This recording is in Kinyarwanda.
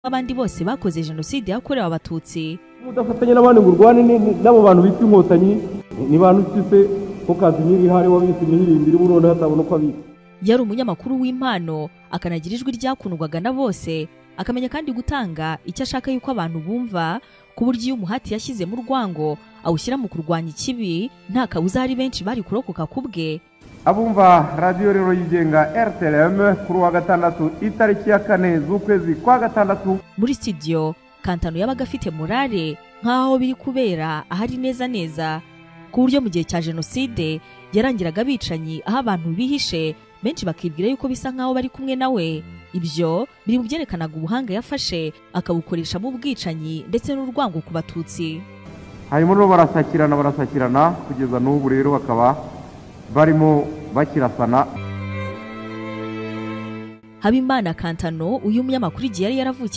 abandi bose bakoze jenoside yakorewe abatutsi. Mudafatanya n'abandi ngo urwane n'abo bantu bita inkotanyi ni bantu cyise ko Kazimiri hari wabise imihirimbiri burone hatabona uko abika. Yari umunyamakuru w'impano akanagira ijwi ryakundwaga na bose, akamenya kandi gutanga icyo ashaka yuko abantu bumva, ku buryo iyo umuhati yashyize mu rwango awushyira mu kurwanya ikibi nta kabuza hari benshi bari kurokoka kubwe. Abumva radio rero yigenga RTLM kuri wa gatandatu itariki ya 4 z'ukwezi kwa gatandatu. Muri studio Kantano yabaga afite morale nkaho biri kubera ahari neza ku buryo mu gihe cya jenoside yarangiraga bicanyi aho abantu bihishe, benshi bakibwira yuko bisa nkaho bari kumwe nawe. Ibyo biri mu byerekanaga ubuhanga yafashe akabukoresha mu bwicanyi ndetse n'urwango ku batutsi. Harimo no barasakirana kugeza n'ubu rero bakaba barimo bakirasana. Habimana Kantano uyu munyamakuru igihe yari yaravukiye